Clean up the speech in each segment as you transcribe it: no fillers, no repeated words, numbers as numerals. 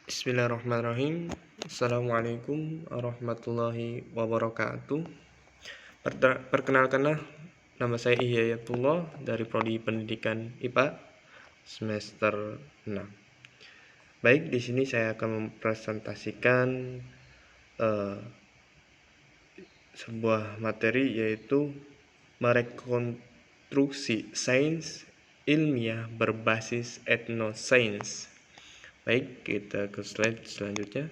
Bismillahirrahmanirrahim. Assalamualaikum warahmatullahi wabarakatuh. Perkenalkanlah, nama saya Ihyayatullah dari Prodi Pendidikan IPA semester 6. Baik, di sini saya akan mempresentasikan sebuah materi, yaitu merekonstruksi sains ilmiah berbasis etnosains. Baik, kita ke slide selanjutnya.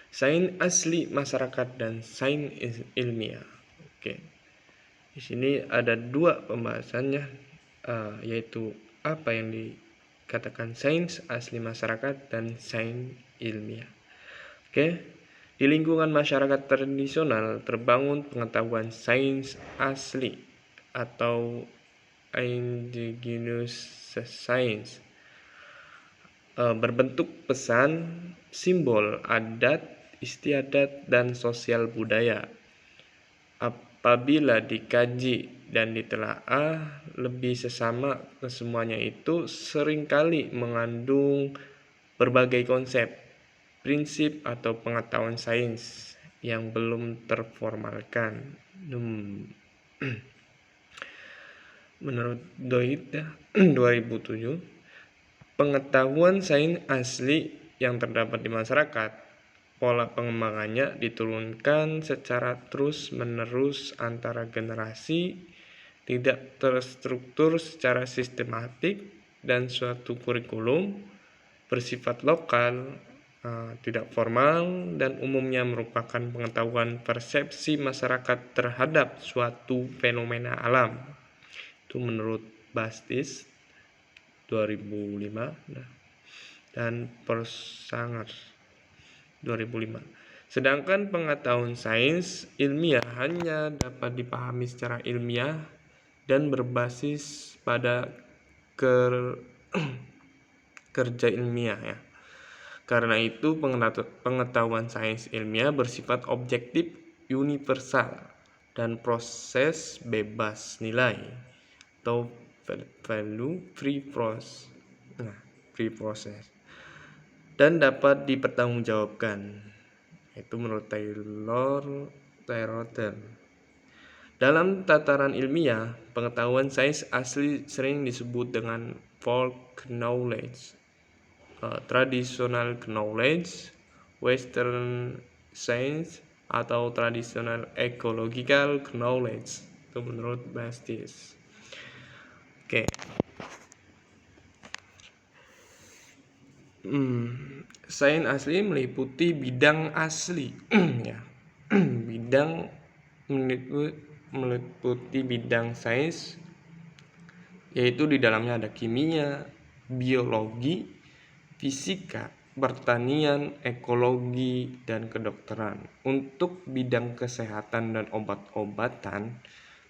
Sains asli masyarakat dan sains ilmiah. Oke. Di sini ada dua pembahasannya, yaitu apa yang dikatakan sains asli masyarakat dan sains ilmiah. Oke. Di lingkungan masyarakat tradisional terbangun pengetahuan sains asli atau indigenous science, berbentuk pesan, simbol, adat, istiadat, dan sosial budaya. Apabila dikaji dan ditelaah lebih sesama, kesemuanya itu seringkali mengandung berbagai konsep, prinsip, atau pengetahuan sains yang belum terformalkan. Menurut Doid 2007, pengetahuan sains asli yang terdapat di masyarakat, pola pengembangannya diturunkan secara terus-menerus antara generasi, tidak terstruktur secara sistematik, dan suatu kurikulum bersifat lokal, tidak formal, dan umumnya merupakan pengetahuan persepsi masyarakat terhadap suatu fenomena alam. Itu menurut Bastis 2005 dan Persanger 2005. Sedangkan pengetahuan sains ilmiah hanya dapat dipahami secara ilmiah dan berbasis pada kerja ilmiah, ya. Karena itu pengetahuan sains ilmiah bersifat objektif, universal, dan proses bebas nilai atau value free process, dan dapat dipertanggungjawabkan. Itu menurut Taylor. Dalam tataran ilmiah, pengetahuan sains asli sering disebut dengan folk knowledge, traditional knowledge, western science, atau traditional ecological knowledge. Itu menurut Bastis. Oke. Sains asli meliputi bidang asli ya. Meliputi bidang sains, yaitu di dalamnya ada kimia, biologi, fisika, pertanian, ekologi, dan kedokteran. Untuk bidang kesehatan dan obat-obatan,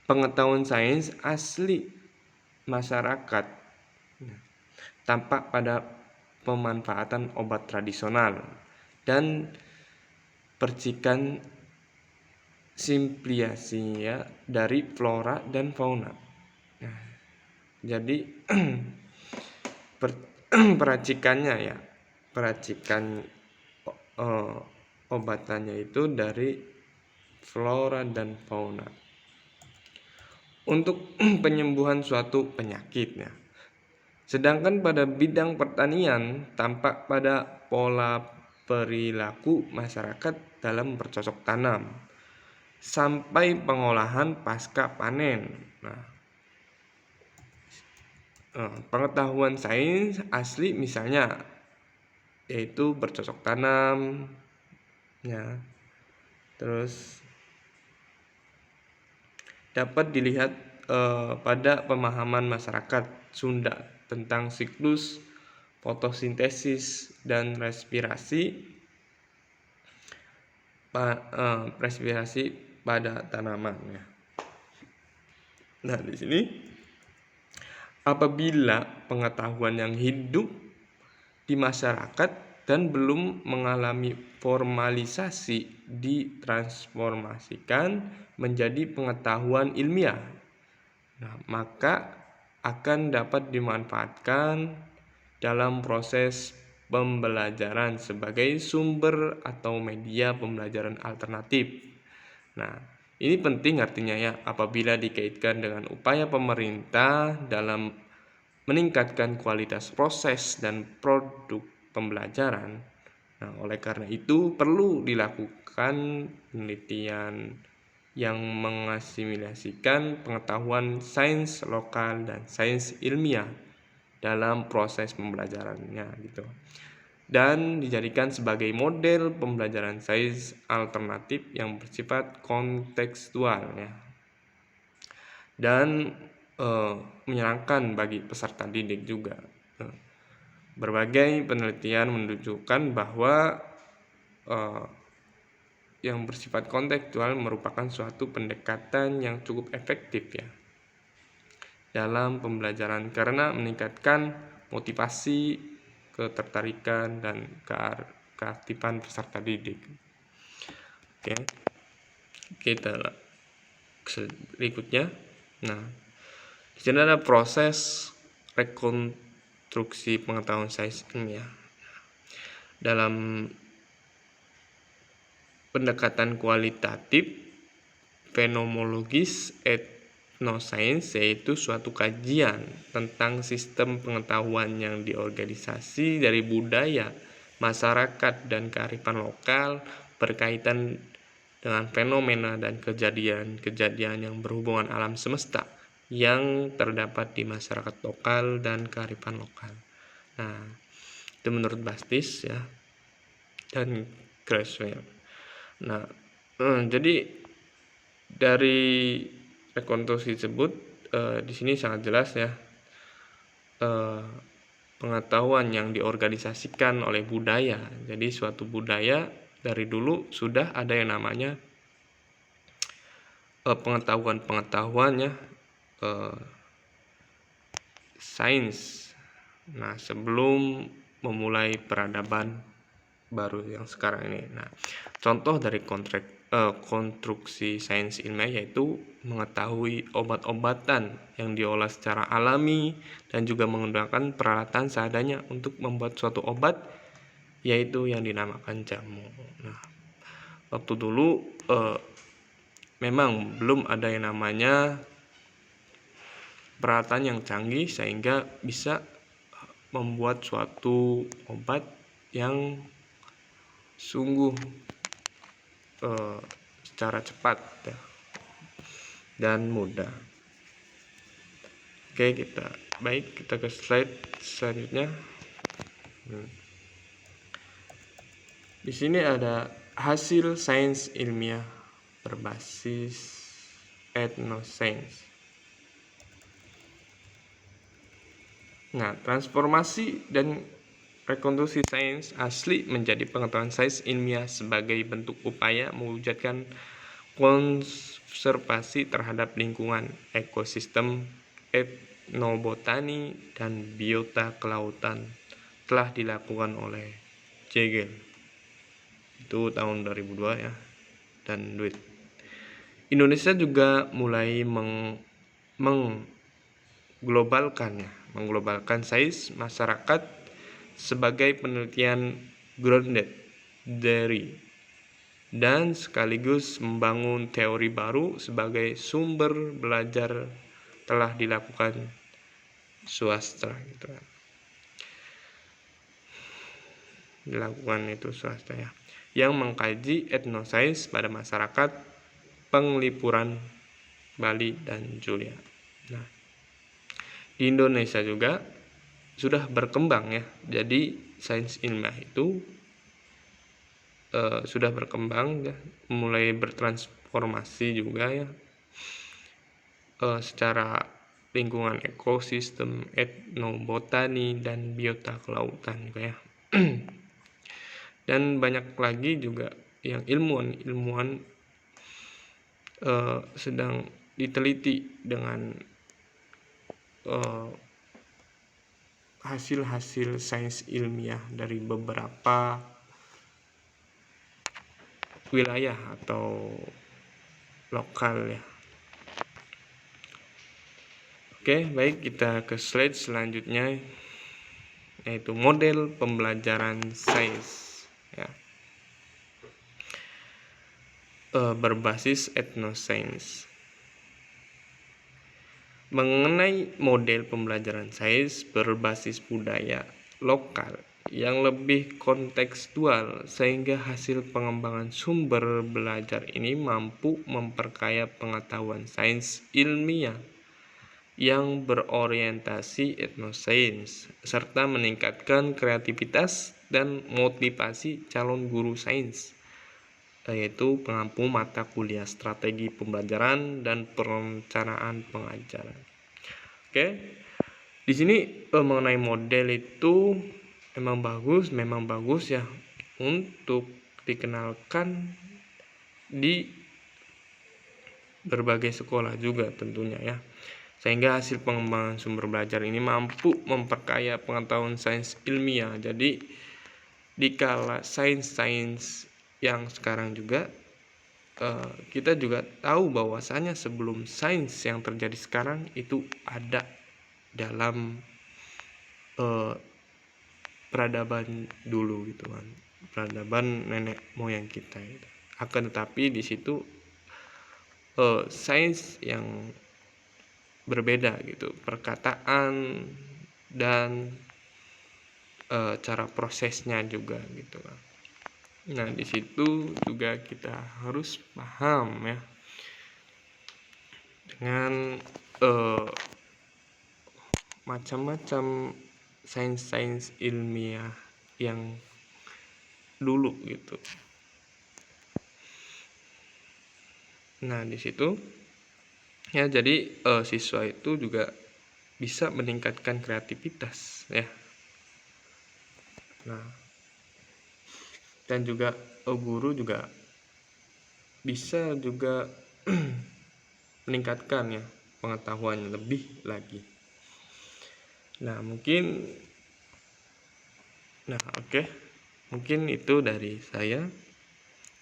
pengetahuan sains asli masyarakat tampak pada pemanfaatan obat tradisional dan percikan simpliasi, ya, dari flora dan fauna. Nah, jadi peracikannya, ya, obatannya itu dari flora dan fauna untuk penyembuhan suatu penyakitnya. Sedangkan pada bidang pertanian tampak pada pola perilaku masyarakat dalam bercocok tanam sampai pengolahan pasca panen. Pengetahuan sains asli misalnya yaitu bercocok tanam, ya. Terus dapat dilihat pada pemahaman masyarakat Sunda tentang siklus fotosintesis dan respirasi pada tanaman, ya. Nah, di sini apabila pengetahuan yang hidup di masyarakat dan belum mengalami formalisasi ditransformasikan menjadi pengetahuan ilmiah, maka akan dapat dimanfaatkan dalam proses pembelajaran sebagai sumber atau media pembelajaran alternatif. Nah, ini penting artinya ya, apabila dikaitkan dengan upaya pemerintah dalam meningkatkan kualitas proses dan produk pembelajaran. Nah, oleh karena itu perlu dilakukan penelitian yang mengasimilasikan pengetahuan sains lokal dan sains ilmiah dalam proses pembelajarannya gitu. Dan dijadikan sebagai model pembelajaran sains alternatif yang bersifat kontekstual ya. Dan menyenangkan bagi peserta didik juga. Berbagai penelitian menunjukkan bahwa yang bersifat kontekstual merupakan suatu pendekatan yang cukup efektif ya dalam pembelajaran karena meningkatkan motivasi, ketertarikan, dan keaktifan peserta didik. Oke, kita berikutnya. Nah, di sini ada proses rekonstruksi pengetahuan sains ilmiah. Dalam pendekatan kualitatif fenomenologis etnosains, yaitu suatu kajian tentang sistem pengetahuan yang diorganisasi dari budaya, masyarakat, dan kearifan lokal berkaitan dengan fenomena dan kejadian-kejadian yang berhubungan alam semesta yang terdapat di masyarakat lokal dan kearifan lokal. Nah, itu menurut Bastis ya dan Creswell. Nah, jadi dari rekonstruksi tersebut di sini sangat jelas ya, pengetahuan yang diorganisasikan oleh budaya. Jadi suatu budaya dari dulu sudah ada yang namanya pengetahuan-pengetahuannya sains. Nah, sebelum memulai peradaban baru yang sekarang ini. Nah, contoh dari konstruksi sains ilmiah yaitu mengetahui obat-obatan yang diolah secara alami dan juga menggunakan peralatan seadanya untuk membuat suatu obat, yaitu yang dinamakan jamu. Nah, waktu dulu memang belum ada yang namanya peralatan yang canggih sehingga bisa membuat suatu obat yang sungguh secara cepat ya, dan mudah. Oke, kita ke slide selanjutnya. Di sini ada hasil sains ilmiah berbasis etnosains. Nah, transformasi dan rekonstruksi sains asli menjadi pengetahuan sains ilmiah sebagai bentuk upaya mewujudkan konservasi terhadap lingkungan, ekosistem, etnobotani, dan biota kelautan telah dilakukan oleh Jegel. Itu tahun 2002 ya, dan Duit. Indonesia juga mulai mengglobalkan sains masyarakat sebagai penelitian grounded dari dan sekaligus membangun teori baru sebagai sumber belajar telah dilakukan swasta gitu kan. Dilakukan itu swasta ya, yang mengkaji etnosains pada masyarakat penglipuran Bali dan Julia. Nah, di Indonesia juga sudah berkembang ya, jadi sains ilmiah itu sudah berkembang ya, mulai bertransformasi juga ya, secara lingkungan ekosistem, etnobotani, dan biota kelautan juga ya. Dan banyak lagi juga yang ilmuwan sedang diteliti dengan hasil-hasil sains ilmiah dari beberapa wilayah atau lokal ya. Oke, baik, kita ke slide selanjutnya. yaitu model pembelajaran sains ya, berbasis etnosains. Mengenai model pembelajaran sains berbasis budaya lokal yang lebih kontekstual, sehingga hasil pengembangan sumber belajar ini mampu memperkaya pengetahuan sains ilmiah yang berorientasi etnosains, serta meningkatkan kreativitas dan motivasi calon guru sains, yaitu pengampu mata kuliah strategi pembelajaran dan perencanaan pengajaran. Oke, di sini mengenai model itu memang bagus ya untuk dikenalkan di berbagai sekolah juga tentunya ya, sehingga hasil pengembangan sumber belajar ini mampu memperkaya pengetahuan sains ilmiah. Jadi dikala sains yang sekarang juga kita juga tahu bahwasanya sebelum sains yang terjadi sekarang itu ada dalam peradaban dulu gitu kan, peradaban nenek moyang kita gitu. Akan tetapi di situ sains yang berbeda gitu, perkataan dan cara prosesnya juga gitu kan. Nah, di situ juga kita harus paham ya dengan macam-macam sains ilmiah yang dulu gitu. Nah, di situ ya, jadi siswa itu juga bisa meningkatkan kreativitas ya. Nah, dan juga guru juga bisa juga meningkatkan ya pengetahuan lebih lagi. Nah, oke. Mungkin itu dari saya.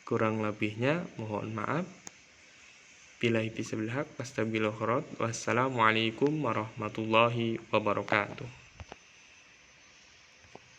Kurang lebihnya mohon maaf. Billahi taufiq wal hidayah. Wassalamualaikum warahmatullahi wabarakatuh.